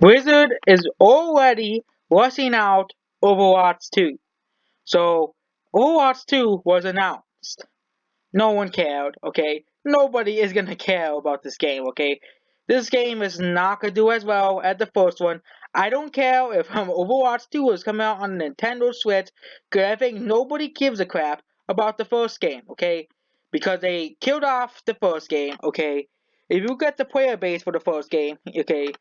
Blizzard is already rushing out Overwatch 2. So, Overwatch 2 was announced. No one cared, okay? Nobody is gonna care about this game, okay? This game is not gonna do as well as the first one. I don't care if Overwatch 2 is coming out on Nintendo Switch, because I think nobody gives a crap about the first game, okay? Because they killed off the first game, okay? If you get the player base for the first game, okay,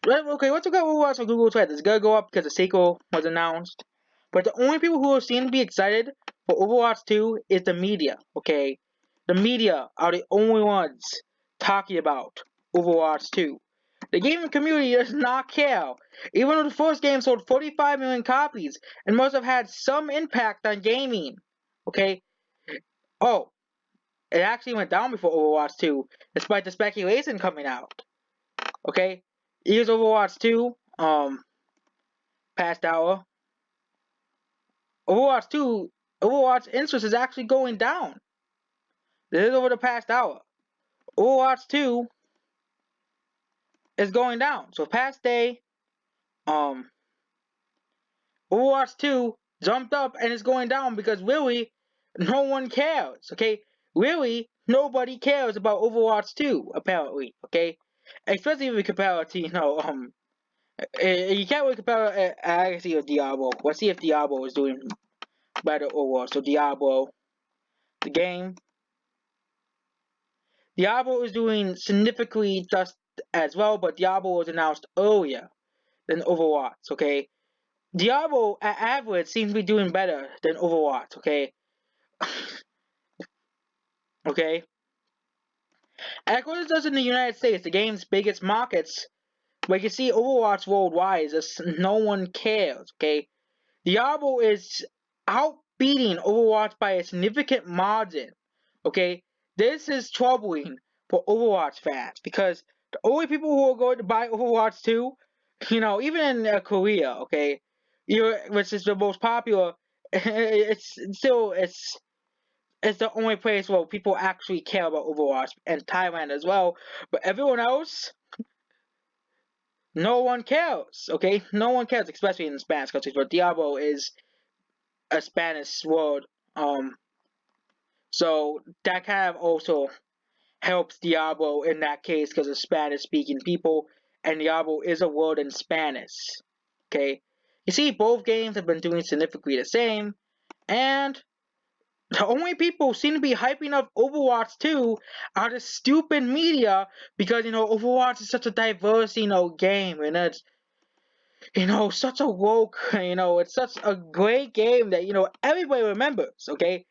okay, let's look at Overwatch on Google Trends. It's gonna go up because the sequel was announced. But the only people who seem to be excited for Overwatch 2 is the media, okay? The media are the only ones talking about Overwatch 2. The gaming community does not care. Even though the first game sold 45 million copies and must have had some impact on gaming, okay? Oh, it actually went down before Overwatch 2, despite the speculation coming out, okay? Here's Overwatch 2, past hour. Overwatch 2, Overwatch interest is actually going down. This is over the past hour. Overwatch 2 is going down. So past day, um, Overwatch 2 jumped up and it's going down because really, no one cares. Okay, really, nobody cares about Overwatch 2 apparently. Okay, especially if we compare it to you can't really compare it. I can see with Diablo. Let's see if Diablo is doing better overall. So Diablo, the game. Diablo is doing significantly just as well, but Diablo was announced earlier than Overwatch, okay? Diablo, at average, seems to be doing better than Overwatch, okay? Okay? As it does in the United States, the game's biggest markets, where you can see Overwatch worldwide, is just no one cares, okay? Diablo is outbeating Overwatch by a significant margin, okay? This is troubling for Overwatch fans because the only people who are going to buy Overwatch 2, even in Korea, okay, which is the most popular, it's the only place where people actually care about Overwatch, and Thailand as well. But everyone else, no one cares, okay? No one cares, especially in the Spanish countries. But Diablo is a Spanish word, so that kind of also helps Diablo in that case because of Spanish-speaking people, and Diablo is a word in Spanish. Okay, you see, both games have been doing significantly the same, and the only people who seem to be hyping up Overwatch 2 are the stupid media because Overwatch is such a diverse game, and it's such a woke, it's such a great game that everybody remembers. Okay,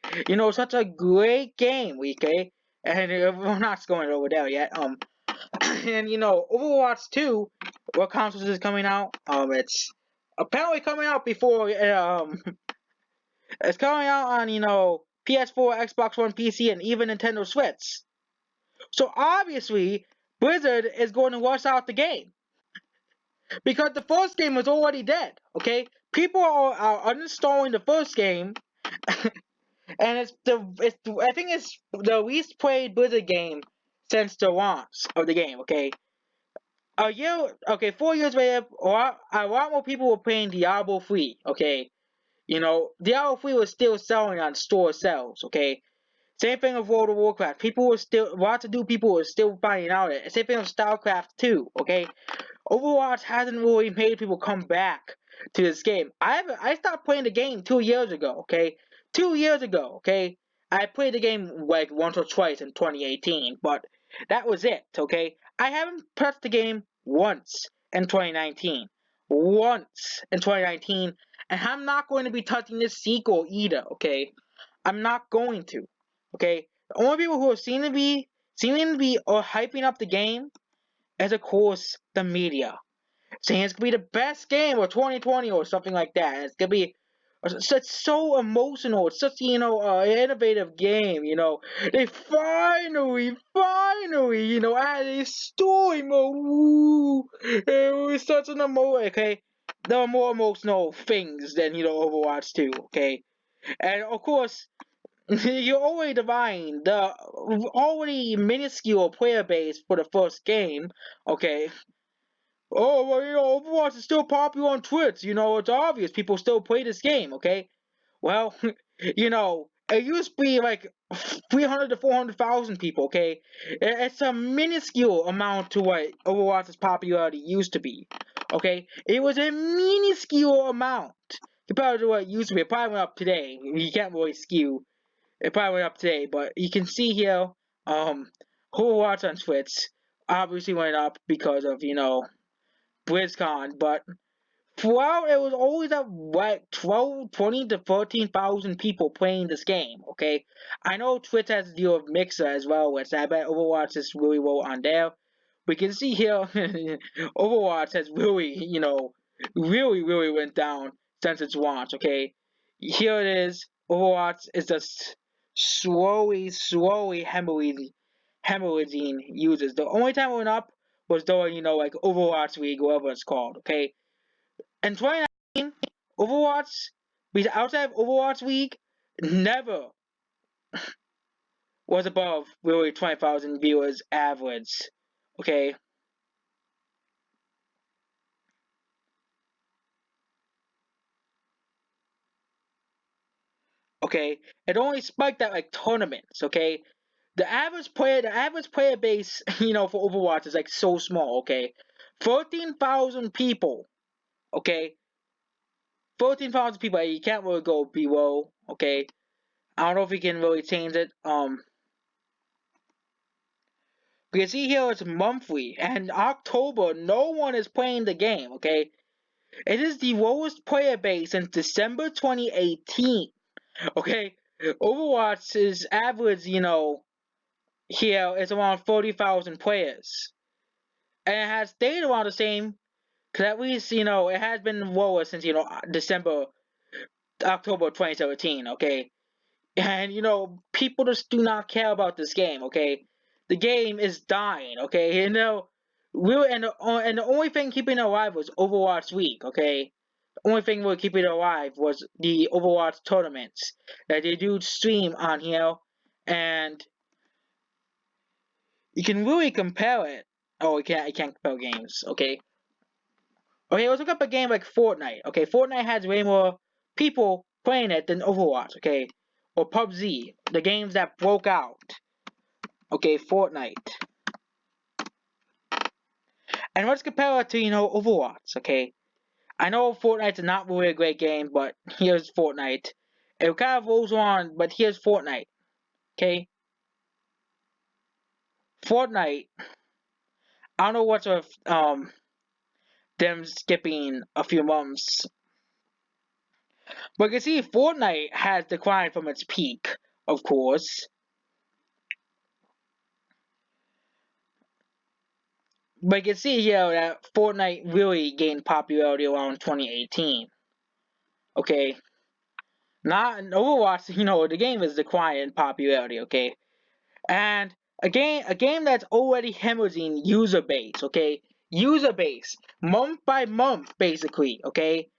such a great game. Okay, and we're not going over there yet. And Overwatch 2, what consoles is coming out? It's apparently coming out before. It's coming out on PS4, Xbox One, PC, and even Nintendo Switch. So obviously, Blizzard is going to rush out the game because the first game was already dead. Okay, people are uninstalling the first game, and I think it's the least played Blizzard game since the launch of the game. Okay, a year, okay, 4 years later, a lot more people were playing Diablo 3. Okay, Diablo 3 was still selling on store sales. Okay, same thing with World of Warcraft. Lots of new people were still finding out it. Same thing with StarCraft 2. Okay, Overwatch hasn't really made people come back to this game. I stopped playing the game 2 years ago. Okay, 2 years ago. Okay, I played the game like once or twice in 2018, but that was it. Okay, I haven't touched the game once in 2019. Once in 2019, and I'm not going to be touching this sequel either. Okay, I'm not going to. Okay, the only people who are seeming to be hyping up the game is of course the media, saying it's gonna be the best game of 2020 or something like that. And it's gonna be such so emotional. It's such innovative game. They finally added a story mode. Woo! It was such an Okay, there are more emotional things than Overwatch 2. Okay, and of course you're already divine the already minuscule player base for the first game. Okay, Oh, well, Overwatch is still popular on Twitch. It's obvious people still play this game, okay? Well, it used to be like 300 to 400,000 people, okay? It's a minuscule amount to what Overwatch's popularity used to be, okay? It was a minuscule amount compared to what it used to be. It probably went up today. You can't really skew. It probably went up today, but you can see here, Overwatch on Twitch obviously went up because of, BlizzCon, but well, it was always at like 12, 20 to 13,000 people playing this game, okay? I know Twitch has to deal with Mixer as well, which I bet Overwatch is really well on there. We can see here, Overwatch has really, really went down since its launch, okay? Here it is, Overwatch is just slowly hemorrhaging users. The only time it went up was during, like Overwatch League, whatever it's called, okay? In 2019, Overwatch, outside of Overwatch League, never was above really 20,000 viewers average. Okay? Okay? It only spiked at like tournaments, okay? The average player base, for Overwatch is like so small, okay? 13,000 people, okay? 13,000 people, you can't really go below, okay? I don't know if we can really change it. We can see here it's monthly, and October, no one is playing the game, okay? It is the lowest player base since December 2018, okay? Overwatch's average, here is around 40,000 players. And it has stayed around the same, because at least, it has been lower since, October 2017, okay? And people just do not care about this game. Okay, the game is dying. Okay, really, and the only thing keeping it alive was Overwatch Week. Okay, the only thing we're keeping it alive was the Overwatch tournaments that they do stream on here, and you can really compare it. Oh, I can't compare games. Okay, okay, let's look up a game like Fortnite. Okay, Fortnite has way more people playing it than Overwatch. Okay, or PUBG, the games that broke out. Okay, Fortnite. And let's compare it to, Overwatch, okay? I know Fortnite's not really a great game, but here's Fortnite. It kind of rolls on, but here's Fortnite, okay? Fortnite, I don't know what's with them skipping a few months, but you can see Fortnite has declined from its peak, of course. But you can see here that Fortnite really gained popularity around 2018, okay? Not in Overwatch, the game is declining in popularity, okay? And a game that's already hemorrhaging user base, okay? User base, month by month, basically, okay?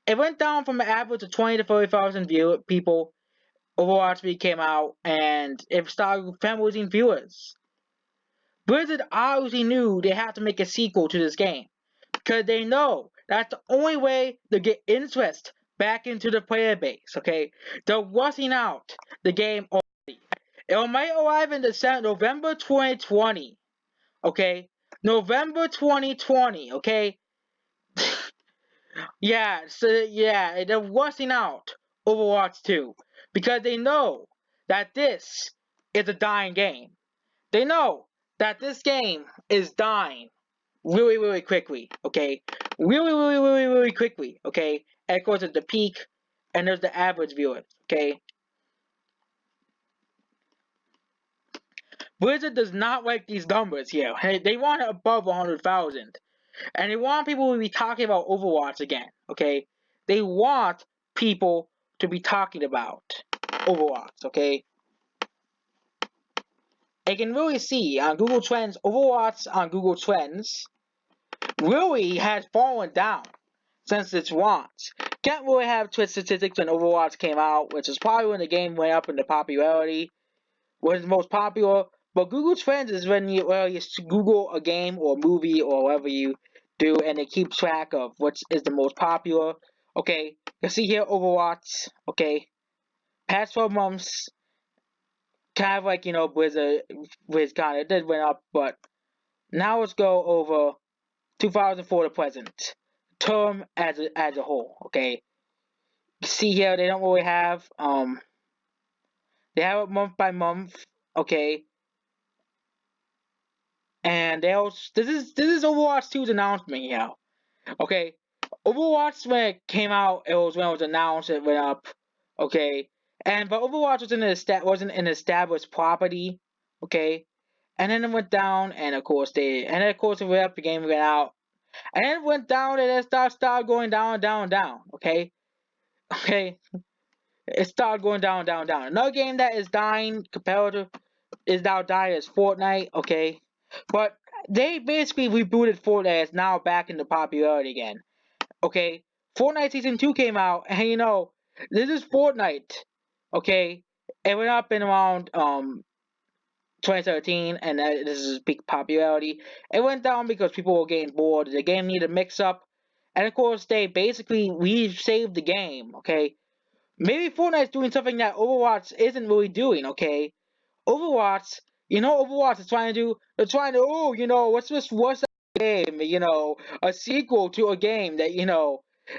It went down from an average of 20 to 30,000 people. Overwatch League came out, and it started hemorrhaging viewers. Blizzard obviously knew they had to make a sequel to this game, because they know that's the only way to get interest back into the player base, okay? They're rushing out the game already. It might arrive in November 2020, okay? November 2020, okay? Yeah, they're rushing out Overwatch 2 because they know that this is a dying game. They know that this game is dying really, really quickly, okay? Really quickly, okay? And of course, at the peak, and there's the average viewers, okay? Blizzard does not like these numbers here. They want it above 100,000. And they want people to be talking about Overwatch again, okay? They want people to be talking about Overwatch, okay? You can really see on Google Trends, Overwatch on Google Trends really has fallen down since its launch. Can't really have Twitch statistics when Overwatch came out, which is probably when the game went up in the popularity, was the most popular. But Google Trends is when you Google a game or movie or whatever you do, and they keep track of what is the most popular. Okay, you see here Overwatch. Okay, past 12 months, kind of like Blizzard, kind of did went up, but now let's go over 2004 to present term as a whole. Okay, you see here they don't really have they have it month by month. Okay, and they also this is Overwatch 2's announcement here. Okay, Overwatch when it came out, it was when it was announced, it went up. Okay, but Overwatch wasn't an established property. Okay, and then it went down, and of course it went up. The game went out, and then it went down, and then started going down, down, down. Okay, okay, it started going down, down, down. Another game that is dying competitive is now dying is Fortnite. Okay, but they basically rebooted Fortnite. It's now back into popularity again. Okay, Fortnite Season 2 came out, and this is Fortnite. Okay, it went up in around 2013, and this is peak popularity. It went down because people were getting bored. The game needed a mix up, and of course they basically saved the game. Okay, maybe Fortnite's doing something that Overwatch isn't really doing. Okay, Overwatch, Overwatch is trying to do. They're trying to, what's that game? A sequel to a game that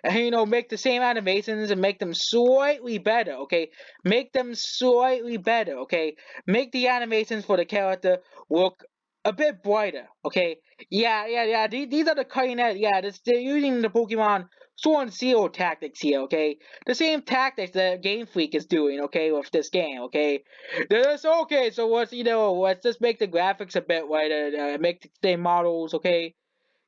and make the same animations and make them slightly better. Okay, make them slightly better. Okay, make the animations for the character look a bit brighter. Okay, yeah. These are the cutting edge. Yeah, they're using the Pokemon Sword and Shield tactics here. Okay, the same tactics that Game Freak is doing. Okay, with this game. Okay. That's okay. So let's just make the graphics a bit lighter, make the same models, okay?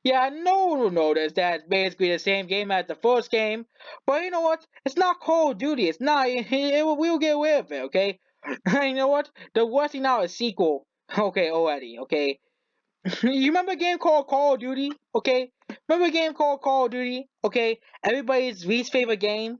Yeah, no one will notice that it's basically the same game as the first game, but you know what? It's not Call of Duty. It's not. We'll get away with it, okay? You know what? The worst thing now is sequel. Okay, already, okay? You remember a game called Call of Duty? Okay? Remember a game called Call of Duty? Okay? Everybody's least favorite game?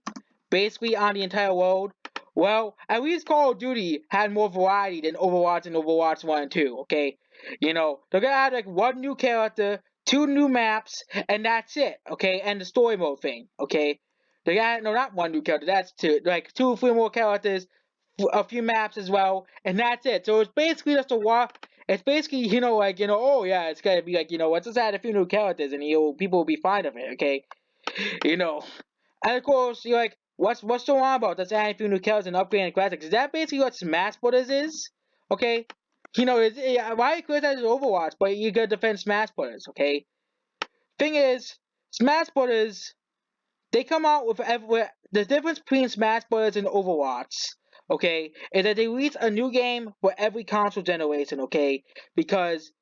Basically on the entire world. Well, at least Call of Duty had more variety than Overwatch and Overwatch 1 and 2, okay? They're gonna add like one new character, two new maps, and that's it, okay? And the story mode thing, okay? They got, no, not one new character, that's two, like two or three more characters, a few maps as well, and that's it. So it's basically just a walk. It's basically, oh yeah, it's gonna be like, let's just add a few new characters and people will be fine with it, okay? You know. And of course, you're like, what's so on about that's adding a few new characters and upgrading the classics? Is that basically what Smash Brothers is? Okay? Why you criticize Overwatch, but you gotta defend Smash Brothers, okay? Thing is, Smash Brothers they come out with the difference between Smash Bros. And Overwatch, okay, is that they release a new game for every console generation, okay, because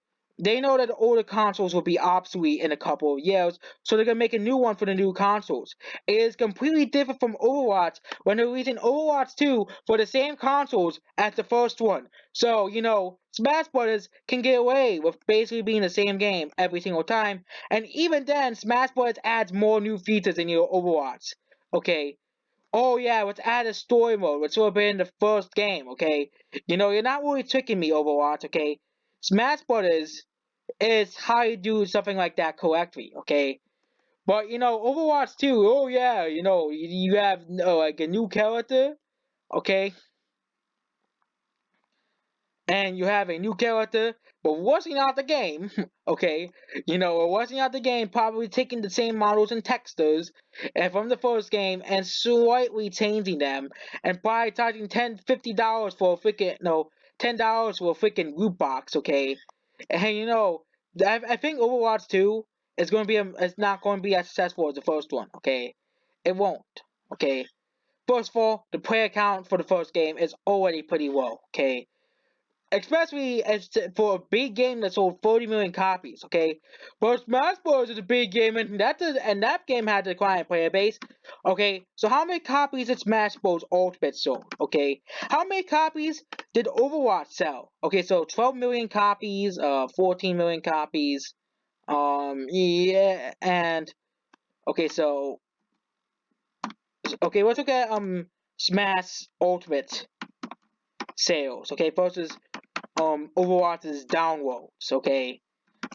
they know that the older consoles will be obsolete in a couple of years, so they're gonna make a new one for the new consoles. It is completely different from Overwatch when they're releasing Overwatch 2 for the same consoles as the first one. So, Smash Bros. Can get away with basically being the same game every single time, and even then, Smash Bros. Adds more new features in your Overwatch. Okay. Oh yeah, let's add a story mode, which would have been the first game. Okay. You're not really tricking me, Overwatch. Okay. Smash Bros. Is how you do something like that correctly. Okay. But Overwatch 2. Oh yeah, you have like a new character. Okay. And you have a new character, but washing out the game, okay, washing out the game, probably taking the same models and textures and from the first game and slightly changing them, and probably charging $10, $50 for a freaking no, $10 for a freaking loot box, okay, and I think Overwatch 2 is going to be it's not going to be as successful as the first one, okay, it won't, okay. First of all, the player count for the first game is already pretty low, okay, especially for a big game that sold 40 million copies. Okay, but Smash Bros is a big game, and that game had a declining player base. Okay, so how many copies did Smash Bros Ultimate sold? Okay, how many copies did Overwatch sell? Okay, so 12 million copies, 14 million copies. Yeah, and okay, so okay, let's look at Smash Ultimate sales. Okay, versus Overwatch's downloads, okay?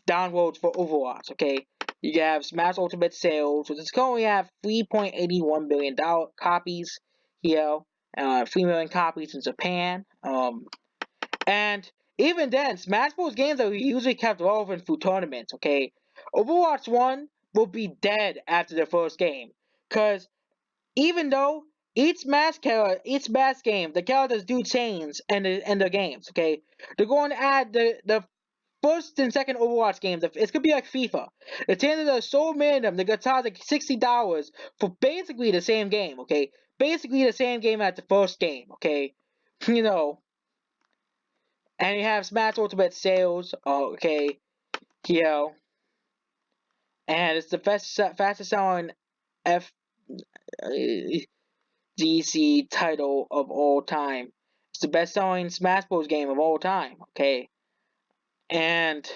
Downloads for Overwatch, okay? You have Smash Ultimate sales, which is currently at $3.81 billion copies here, 3 million copies in Japan. And even then, Smash Bros. Games are usually kept relevant through tournaments, okay? Overwatch 1 will be dead after the first game. Because even though each Smash game, the characters do change in the games, okay? They're going to add the first and second Overwatch games. It's gonna be like FIFA. The changes are so random. They're gonna charge like $60 for basically the same game. Okay, basically the same game as the first game. Okay, you know, and you have Smash Ultimate sales. Okay, you know, and it's the fastest selling FGC title of all time. It's the best selling Smash Bros. Game of all time. Okay, and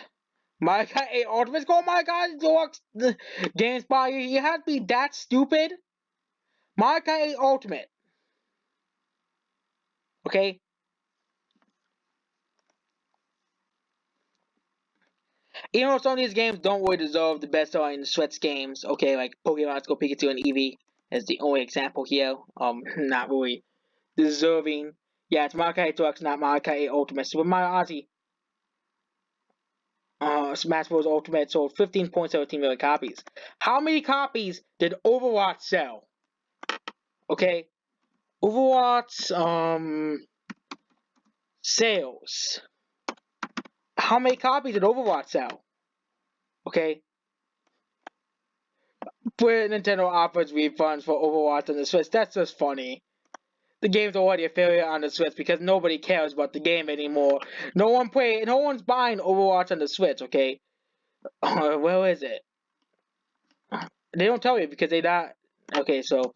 Mario Kart 8 Ultimate's going, my God, Deluxe GameSpot, you have to be that stupid? Mario Kart 8 Ultimate. Okay? Even though some of these games don't really deserve the best selling Switch games, okay, like Pokemon Let's Go Pikachu and Eevee is the only example here. Not really deserving. Yeah, it's Mario Kart 8 Deluxe, not Mario Kart 8 Ultimate. Super Mario Odyssey, Smash Bros. Ultimate sold 15.17 million copies. How many copies did Overwatch sell? Okay? Overwatch, sales. How many copies did Overwatch sell? Okay. Where Nintendo offers refunds for Overwatch on the Switch, that's just funny. The game's already a failure on the Switch because nobody cares about the game anymore. No one's buying Overwatch on the Switch, okay? Where is it? They don't tell you because they not. Okay, so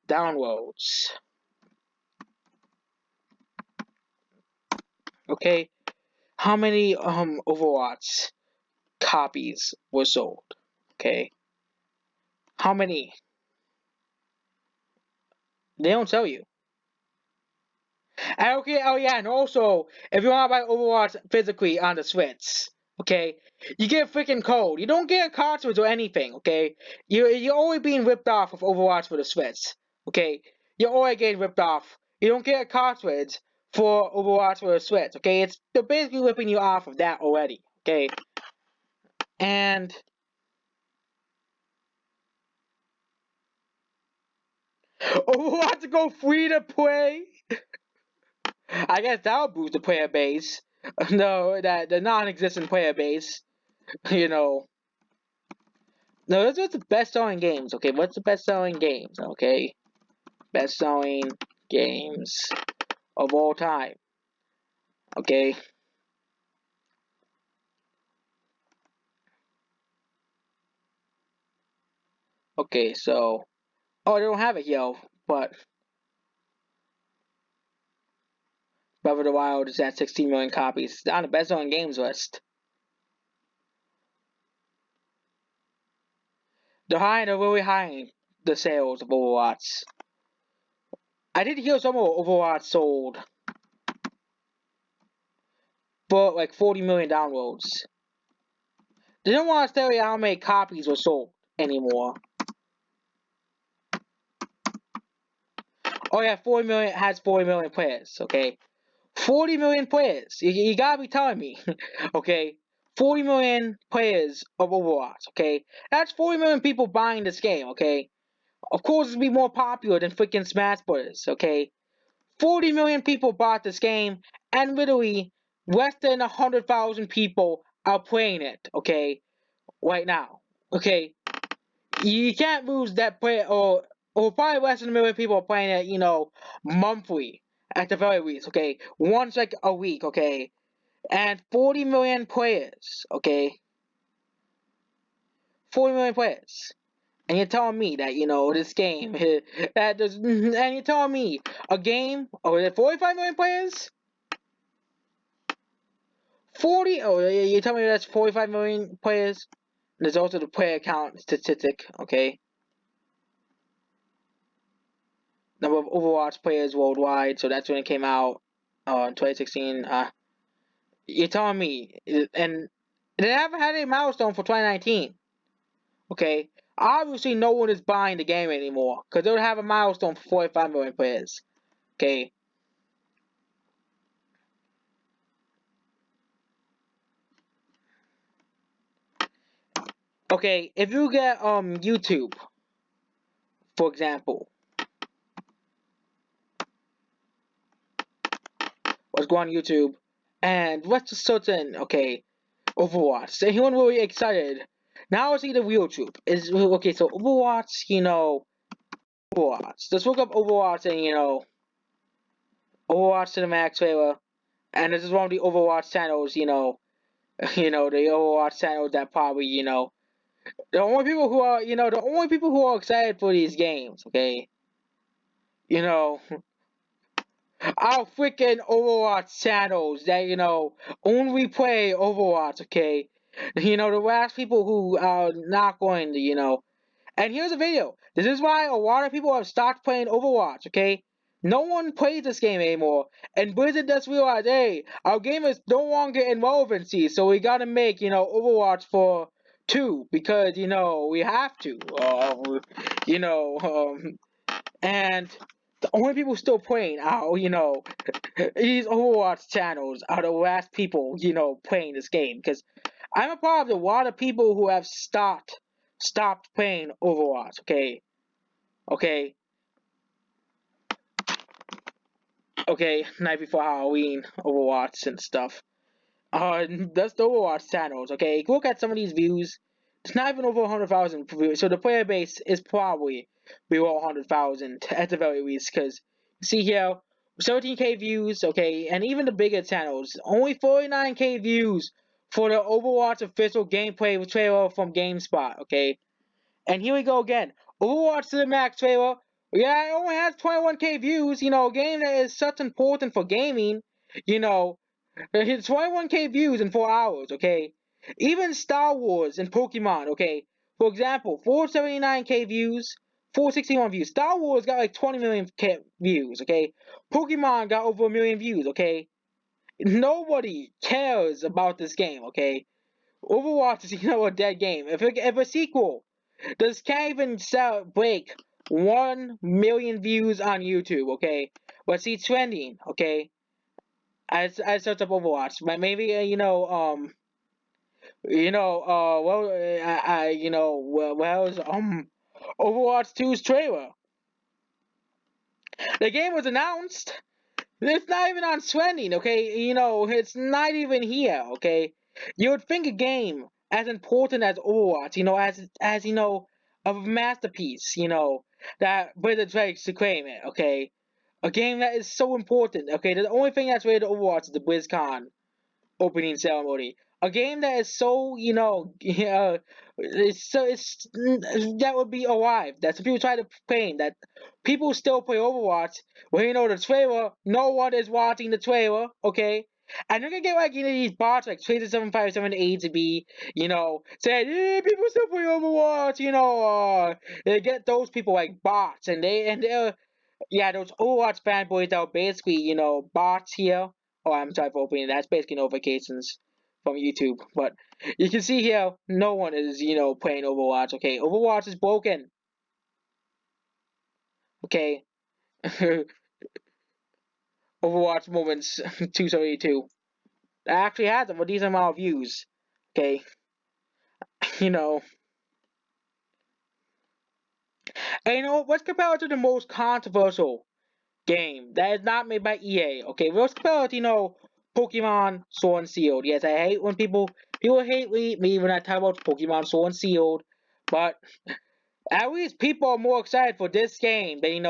downloads. Okay, how many Overwatch copies were sold? Okay, how many? They don't tell you. And okay, oh yeah, and also, if you want to buy Overwatch physically on the Switch, okay, you get a freaking code. You don't get a cartridge or anything, okay? You're always being ripped off of Overwatch for the Switch, okay? You're always getting ripped off. You don't get a cartridge for Overwatch for the Switch, okay? They're basically ripping you off of that already, okay? And Overwatch to go free to play. I guess that'll boost the player base. No, that the non-existent player base. You know. No, those are the best-selling games. Okay, what's the best-selling games? Okay, best-selling games of all time. Okay. Okay, so oh, they don't have it, yo. But Breath of the Wild is at 16 million copies. It's on the best-selling games list. They're really high the sales of Overwatch. I did hear some of Overwatch sold for like 40 million downloads. They don't want to tell you how many copies were sold anymore. Oh yeah, 40 million has 40 million players. Okay, 40 million players. You gotta be telling me, okay? 40 million players of Overwatch. Okay, that's 40 million people buying this game. Okay, of course it'll be more popular than freaking Smash Bros. Okay, 40 million people bought this game, and literally less than 100,000 people are playing it. Okay, right now. Okay, you can't lose that player, or probably less than a million people are playing it, monthly at the very least, okay? Once like a week, okay? And 40 million players, okay? 40 million players. And you're telling me that, this game, that does, and you're telling me a game, oh, is it 45 million players? 40, oh, you're telling me that's 45 million players? There's also the player count statistic, okay? Number of Overwatch players worldwide, so that's when it came out in 2016. You're telling me, and they haven't had a milestone for 2019. Okay, obviously no one is buying the game anymore because they don't have a milestone for 45 million players. Okay. Okay, if you get YouTube, for example, let's go on YouTube and let's just search in, okay, Overwatch. So anyone really excited? Now I see the real truth. Is okay, so Overwatch, Overwatch. Let's look up Overwatch and Overwatch Cinematic Trailer. And this is one of the Overwatch channels, the Overwatch channels that probably, the only people who are excited for these games, okay? You know, our freaking Overwatch channels that, only play Overwatch, okay? The last people who are not going to, And here's a video. This is why a lot of people have stopped playing Overwatch, okay? No one plays this game anymore. And Blizzard just realized, hey, our game is no longer in relevancy, so we gotta make, Overwatch for 2, because, we have to. You know, um, and the only people still playing are, these Overwatch channels are the last people, playing this game. Because I'm a part of a lot of people who have stopped playing Overwatch, okay? Okay. Okay, night before Halloween, Overwatch and stuff. That's the Overwatch channels, okay? Look at some of these views. It's not even over 100,000 views, so the player base is probably below 100,000 at the very least, because see here, 17k views, okay, and even the bigger channels, only 49k views for the Overwatch official gameplay trailer from GameSpot, okay? And here we go again. Overwatch Cinematic trailer. Yeah, it only has 21k views. A game that is such important for gaming. You know, it's 21k views in 4 hours, okay? Even Star Wars and Pokemon, okay? For example, 479k views, 461 views. Star Wars got like 20 million views, okay? Pokemon got over a million views, okay? Nobody cares about this game, okay? Overwatch is, a dead game. If a sequel can't even break 1 million views on YouTube, okay? But see, trending, okay? I search up Overwatch, but maybe well, Overwatch 2's trailer. The game was announced. It's not even on trending, okay? It's not even here, okay? You would think a game as important as Overwatch, a masterpiece, that Blizzard tries to claim it, okay? A game that is so important, okay? The only thing that's related to Overwatch is the BlizzCon opening ceremony. A game that is so, that would be alive. That some people try to claim that people still play Overwatch. Well, the trailer, no one is watching the trailer, okay? And you're gonna get like these bots like Tracer757A to be, saying, yeah, people still play Overwatch, they get those people like bots they're yeah, those Overwatch fanboys that are basically, bots here. Oh, I'm sorry for opening. That's basically notifications from YouTube. But you can see here, no one is, playing Overwatch. Okay, Overwatch is broken. Okay, Overwatch moments 272. That actually has a decent amount of views. Okay, you know, and let's compare it to the most controversial game that is not made by EA. Okay, let's compare it, Pokemon Sword and Shield. Yes, I hate when people hate me when I talk about Pokemon Sword and Shield, but at least people are more excited for this game than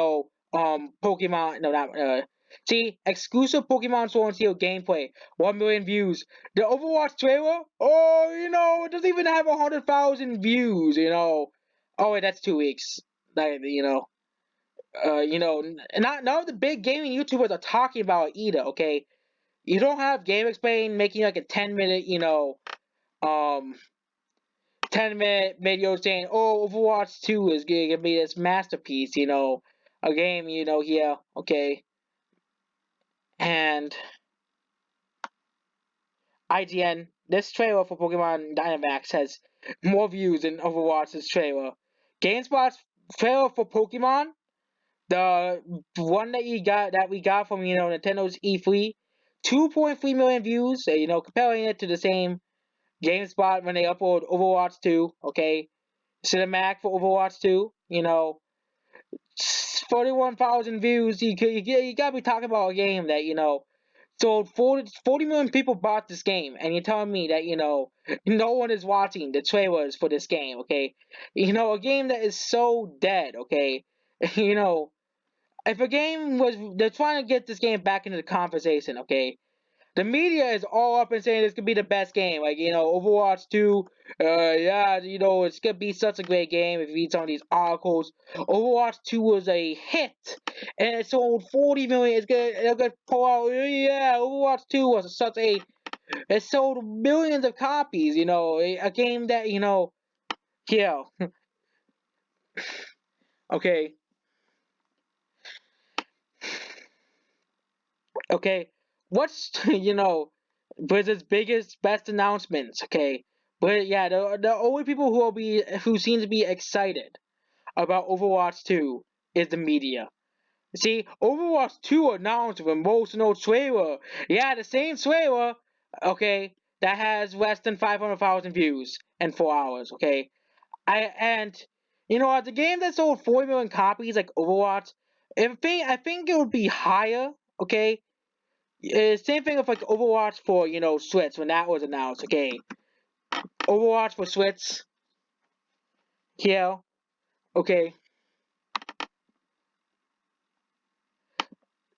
Pokemon. No, not see exclusive Pokemon Sword and Shield gameplay. 1 million views. The Overwatch trailer. Oh, it doesn't even have 100,000 views. Oh wait, that's 2 weeks. That not none of the big gaming YouTubers are talking about it either. Okay, you don't have Game Explain making like a 10-minute, um, 10-minute video saying, "Oh, Overwatch 2 is gonna be this masterpiece," a game, here, okay, and IGN. This trailer for Pokemon Dynamax has more views than Overwatch's trailer. GameSpot's trailer for Pokemon, the one that we got from Nintendo's E3, 2.3 million views. So, comparing it to the same GameSpot when they upload Overwatch 2, okay, cinematic for Overwatch 2, 41,000 views. You gotta be talking about a game that sold 40 million people bought this game, and you're telling me that no one is watching the trailers for this game, okay? A game that is so dead, okay? you know, if a game was they're trying to get this game back into the conversation, okay? The media is all up and saying this could be the best game. Like, Overwatch 2, yeah, it's gonna be such a great game if you read some of these articles. Overwatch 2 was a hit, and it sold 40 million. It's gonna pull out, yeah, Overwatch 2 was it sold millions of copies, a game that, yeah, okay, okay. What's, Blizzard's biggest, best announcements, okay? But yeah, the only people who seem to be excited about Overwatch 2 is the media. See, Overwatch 2 announced with emotional trailer. Yeah, the same trailer, okay, that has less than 500,000 views in 4 hours, okay? And the game that sold 40 million copies like Overwatch, I think it would be higher, okay? Same thing with like Overwatch for Switch when that was announced, okay? Overwatch for Switch, yeah, okay.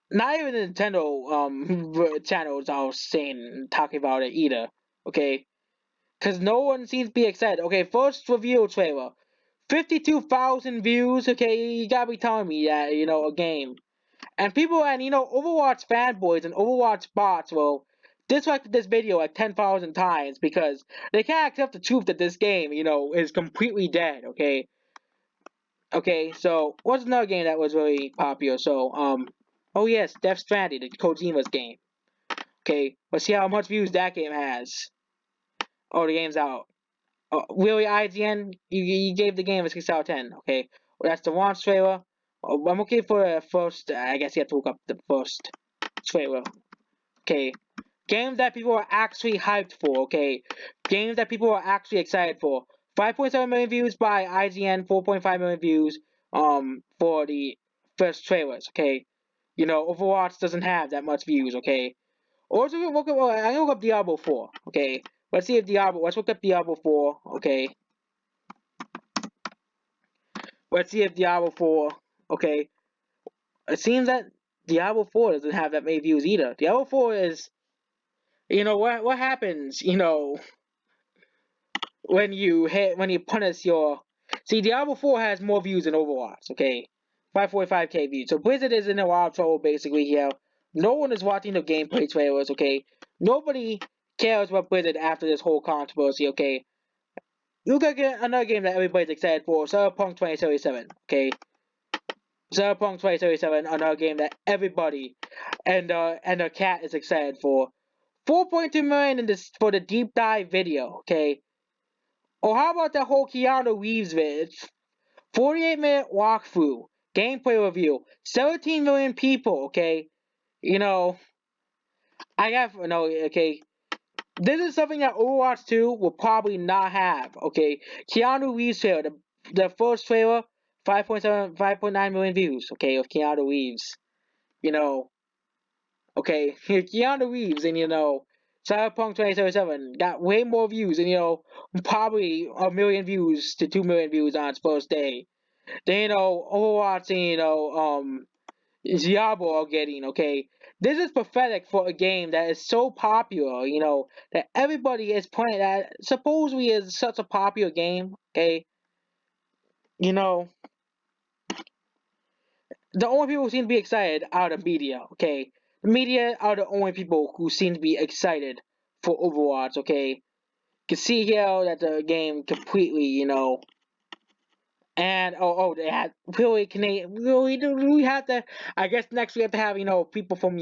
Not even the Nintendo channels I was saying talking about it either. Okay, because no one seems to be excited. Okay, first reveal trailer, 52,000 views. Okay, you gotta be telling me that a game and people and Overwatch fanboys and Overwatch bots will dislike this video like 10,000 times because they can't accept the truth that this game is completely dead. Okay, okay. So what's another game that was really popular? So oh yes, Death Stranding, the Kojima's game. Okay, let's see how much views that game has. Oh, the game's out. Oh, really, IGN? You gave the game a 6 out of 10. Okay, well, that's the launch trailer. Oh, I'm okay for the first. I guess you have to look up the first trailer. Okay, games that people are actually hyped for. Okay, games that people are actually excited for. 5.7 million views by IGN. 4.5 million views for the first trailers. Okay, Overwatch doesn't have that much views. Okay. Also, I'm gonna look up Diablo 4. Okay, let's see if Diablo. Let's look up Diablo 4. Okay, let's see if Diablo 4. Okay, it seems that Diablo 4 doesn't have that many views either. Diablo 4 is, what happens, when you punish your. See, Diablo 4 has more views than Overwatch. Okay, 545K views. So Blizzard is in a lot of trouble basically here. No one is watching the gameplay trailers. Okay, nobody cares about Blizzard after this whole controversy. Okay, you gotta get another game that everybody's excited for, Cyberpunk 2077. Okay, Cyberpunk 2077, another game that everybody and the cat is excited for. 4.2 million in this for the deep dive video. Okay, or how about that whole Keanu Reeves video? 48-minute walkthrough, gameplay review, 17 million people. Okay, you know, I have no. Okay, this is something that Overwatch 2 will probably not have. Okay, Keanu Reeves trailer, the first trailer, 5.7, 5.9 million views. Okay, of Keanu Reeves. You know, okay, Keanu Reeves, and Cyberpunk 2077 got way more views, and probably a million views to 2 million views on its first day. Then Overwatch, and Diablo are getting, okay? This is pathetic for a game that is so popular, that everybody is playing, that supposedly is such a popular game, okay? You know, the only people who seem to be excited are the media, okay? The media are the only people who seem to be excited for Overwatch, okay? You can see here that the game completely, and they had really Canadian. Really, do we have to? I guess next we have to have people from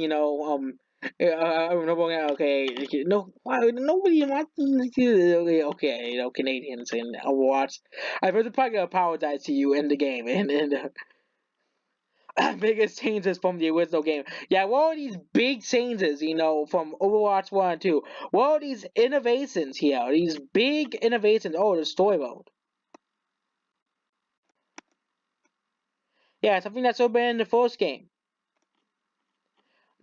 Okay, no, why nobody wants okay, Canadians in Overwatch. I was probably gonna apologize to you in the game and biggest changes from the original game. Yeah, what are these big changes, from Overwatch 1 and 2? What are these innovations here? These big innovations. Oh, the story mode. Yeah, something that's been in the first game.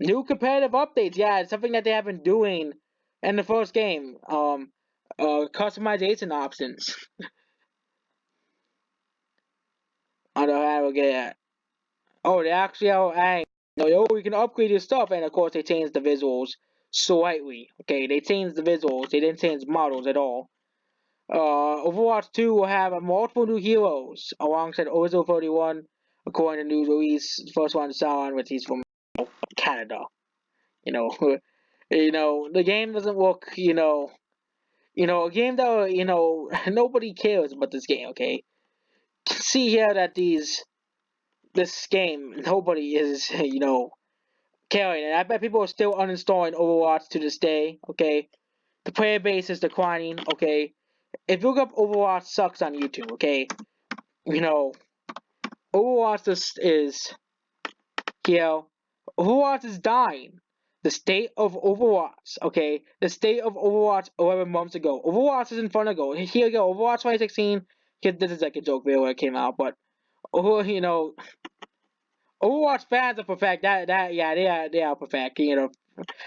New competitive updates. Yeah, it's something that they have been doing in the first game. Customization options. I don't know how to get it. Oh, they actually are. You can upgrade your stuff, and of course they changed the visuals slightly. Okay, they changed the visuals. They didn't change models at all. Overwatch 2 will have multiple new heroes alongside Ozo 31, according to news release. First one, Sauron, which he's from Canada. You know, the game doesn't look. A game that nobody cares about this game. Okay, see here that this game nobody is carrying it. I bet people are still uninstalling Overwatch to this day. Okay, the player base is declining. Okay, if you look up Overwatch sucks on YouTube. Okay, you know Overwatch is Overwatch is dying. The state of Overwatch, okay? The state of Overwatch 11 months ago. Overwatch is in front of go. Here you go, Overwatch 2016. This is like a joke video when it came out, but Overwatch fans are perfect. Yeah, they are perfect.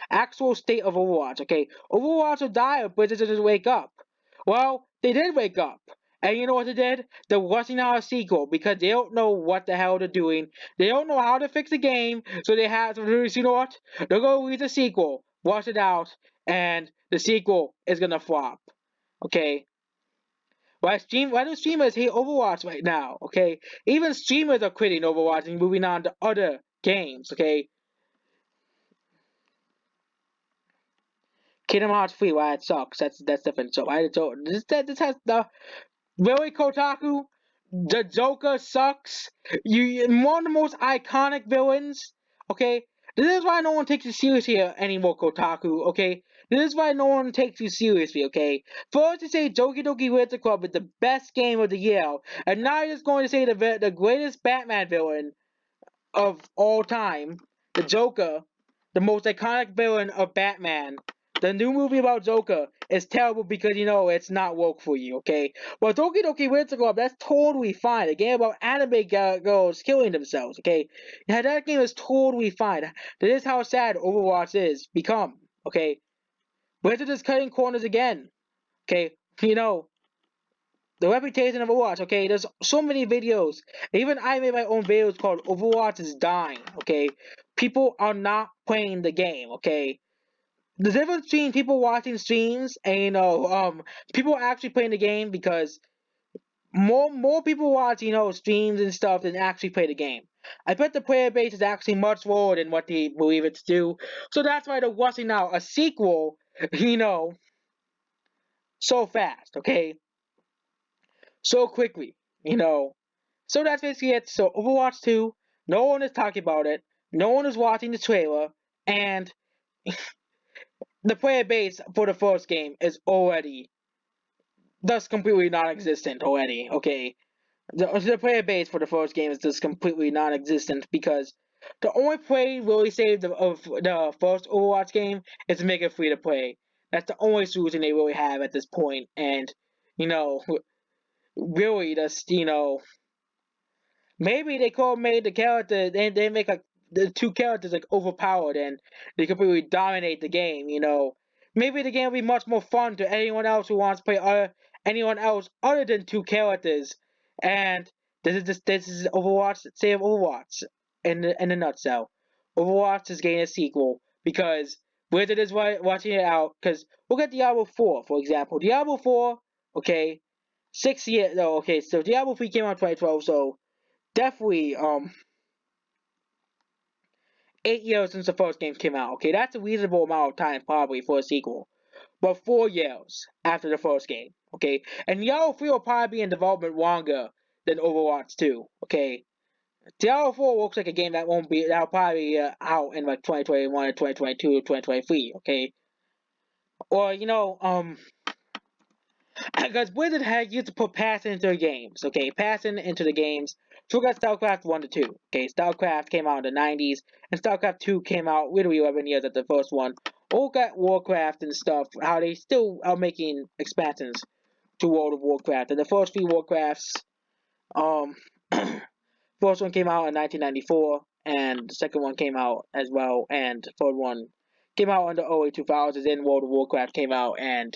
Actual state of Overwatch. Okay, Overwatch will die if Blizzard doesn't wake up. Well, they did wake up. And you know what they did? They're rushing out a sequel because they don't know what the hell they're doing. They don't know how to fix the game, so they have to. You know what? They're gonna release a sequel, rush it out, and the sequel is gonna flop. Okay. Why do streamers hate Overwatch right now? Okay, even streamers are quitting Overwatch and moving on to other games. Okay, Kingdom Hearts 3, why it sucks. That's different. So this has the really Kotaku. The Joker sucks. One of the most iconic villains. Okay, this is why no one takes you seriously anymore, Kotaku. Okay, this is why no one takes you seriously. Okay, first to say Doki Doki Literature Club is the best game of the year, and now you're just going to say the greatest Batman villain of all time, the Joker, the most iconic villain of Batman. The new movie about Joker is terrible because it's not woke for you, okay? Well, Doki Doki Literature Club, that's totally fine. A game about anime girls killing themselves, okay? Yeah, that game is totally fine. That is how sad Overwatch is become, okay? Blizzard is cutting corners again, okay? The reputation of Overwatch, okay? There's so many videos. Even I made my own videos called Overwatch is Dying, okay? People are not playing the game, okay? The difference between people watching streams and people actually playing the game because more people watch streams and stuff than actually play the game. I bet the player base is actually much lower than what they believe it's due. So that's why they're rushing out a sequel, you know, so fast, okay? So quickly, you know. So that's basically it. So Overwatch 2, no one is talking about it. No one is watching the trailer, and the player base for the first game is already thus completely non-existent already. Okay, the player base for the first game is just completely non-existent because the only play really saved of the first Overwatch game is to make it free to play. That's the only solution they really have at this point, and you know, really just maybe they could have made the character they make the two characters like overpowered and they completely dominate the game. Maybe the game would be much more fun to anyone else who wants to play anyone else other than two characters. And this is Overwatch. Save Overwatch in a nutshell. Overwatch is getting a sequel because Blizzard is watching it out. Because look at Diablo 4 for example. Diablo 4, okay, 6 years. No, okay, so Diablo 3 came out in 2012, so definitely 8 years since the first game came out. Okay, that's a reasonable amount of time probably for a sequel. But 4 years after the first game. Okay, and Diablo 3 will probably be in development longer than Overwatch 2. Okay, Diablo 4 looks like a game that'll probably be out in like 2021 or 2022 or 2023, okay? Or, because Blizzard had used to put passing into the games, okay? Passing into the games. So we got StarCraft 1 to 2, okay? StarCraft came out in the 90s, and StarCraft 2 came out literally 11 years after the first one. All got Warcraft and stuff, how they still are making expansions to World of Warcraft. And the first three Warcrafts, um, first one came out in 1994, and the second one came out as well, and the third one came out in the early 2000s. Then World of Warcraft came out, and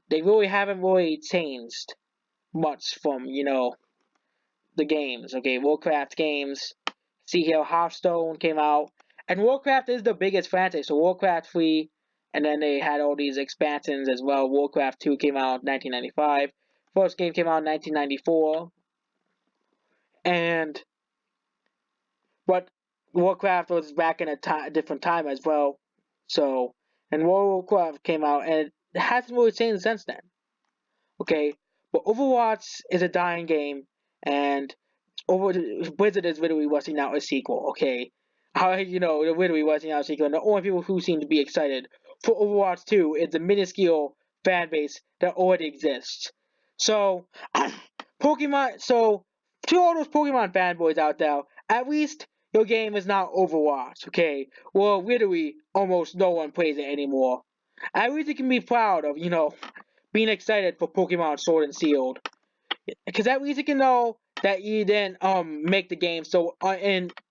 they really haven't really changed much from the games. Okay, Warcraft games. See here, Hearthstone came out, and Warcraft is the biggest franchise. So Warcraft 3, and then they had all these expansions as well. Warcraft 2 came out in 1995. First game came out in 1994, and but Warcraft was back in a different time as well. So, and Warcraft came out, and it hasn't really changed since then. Okay, but Overwatch is a dying game, and Blizzard is literally rushing out a sequel. Okay, they're literally rushing out a sequel, and the only people who seem to be excited for Overwatch 2 is the minuscule fan base that already exists. So, Pokemon. So, to all those Pokemon fanboys out there, at least your game is not Overwatch. Okay, well, literally almost no one plays it anymore. At least you can be proud of being excited for Pokemon Sword and Shield, because at least you can know that you didn't make the game so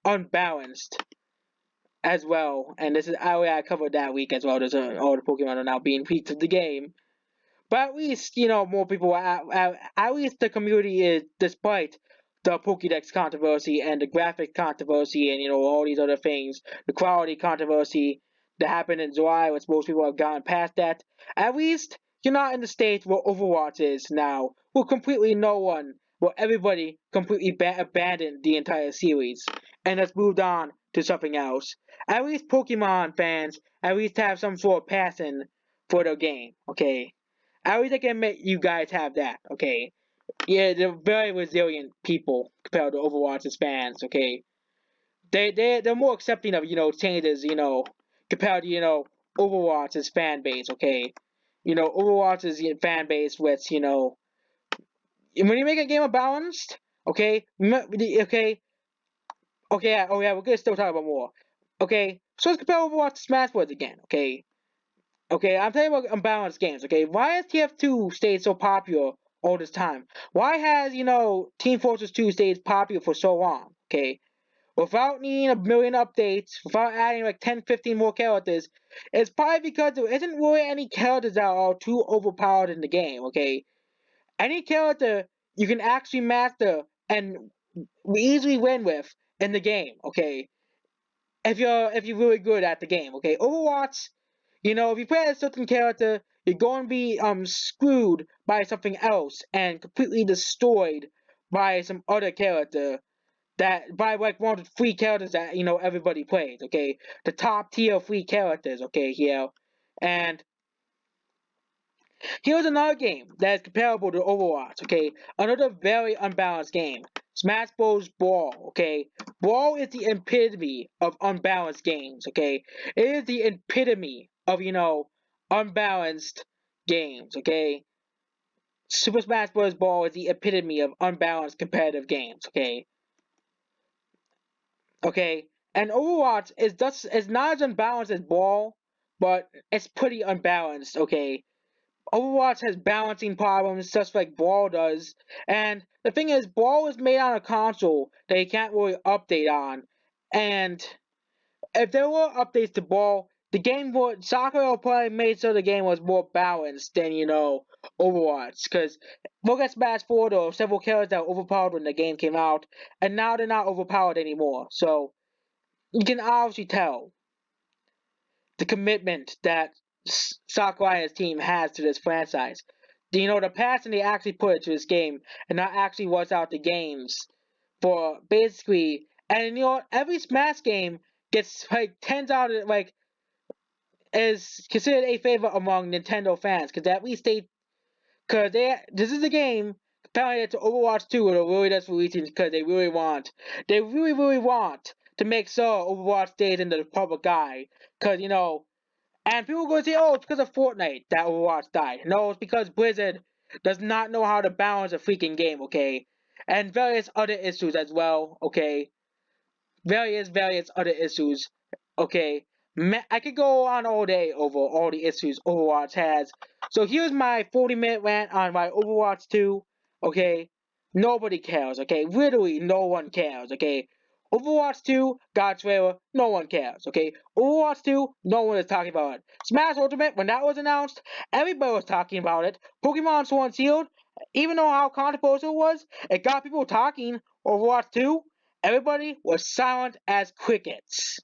unbalanced as well. And this is I covered that week as well. There's all the Pokemon are now being tweaked to the game. But at least, more people, at least the community is, despite the Pokédex controversy and the graphic controversy and, all these other things, the quality controversy that happened in July, which most people have gotten past that, at least you're not in the state where Overwatch is now, where completely no one, where everybody completely abandoned the entire series and has moved on to something else. At least Pokemon fans at least have some sort of passion for the game, okay? At least I can admit you guys have that, okay? Yeah, they're very resilient people compared to Overwatch's fans, okay? They're more accepting of, changes, compared to, Overwatch's fan base, okay? Overwatch's fan base, which, when you make a game unbalanced, okay, okay, okay, oh yeah, we're gonna still talk about more. Okay, so let's compare Overwatch to Smash Bros. Again, okay? Okay, I'm talking about unbalanced games, okay? Why has TF2 stayed so popular all this time? Why has, Team Fortress 2 stayed popular for so long, okay? Without needing a million updates, without adding like 10, 15 more characters, it's probably because there isn't really any characters that are too overpowered in the game, okay? Any character you can actually master and easily win with in the game, okay? If you're really good at the game, okay? Overwatch, if you play a certain character, you're going to be screwed by something else and completely destroyed by some other character that by like one of the free characters that everybody plays, okay? The top tier free characters, okay, here. And here's another game that is comparable to Overwatch, okay? Another very unbalanced game. Smash Bros. Brawl, okay? Brawl is the epitome of unbalanced games, okay? It is the epitome of, unbalanced games, okay? Super Smash Bros. Brawl is the epitome of unbalanced competitive games, okay? Okay? And Overwatch is not as unbalanced as Brawl, but it's pretty unbalanced, okay? Overwatch has balancing problems just like Brawl does, and the thing is, Brawl is made on a console that you can't really update on, and if there were updates to Brawl, the game would Sakura probably made so the game was more balanced than Overwatch, because look at Smash 4, there were several characters that were overpowered when the game came out, and now they're not overpowered anymore, so you can obviously tell the commitment that Sakurai and his team has to this franchise. The passion they actually put into this game and not actually what's out the games for basically, and every Smash game gets like 10s out of like is considered a favorite among Nintendo fans because at least this is a game apparently it's Overwatch 2 are really just releasing because they really really want to make sure Overwatch stays in the public eye. Because, and people are going to say, oh, it's because of Fortnite that Overwatch died. No, it's because Blizzard does not know how to balance a freaking game, okay? And various other issues as well, okay? Various other issues, okay? I could go on all day over all the issues Overwatch has. So here's my 40-minute rant on my Overwatch 2, okay? Nobody cares, okay? Literally no one cares, okay? Overwatch 2, God trailer, no one cares, okay? Overwatch 2, no one is talking about it. Smash Ultimate, when that was announced, everybody was talking about it. Pokemon Sword and Shield, even though how controversial it was, it got people talking. Overwatch 2, everybody was silent as crickets.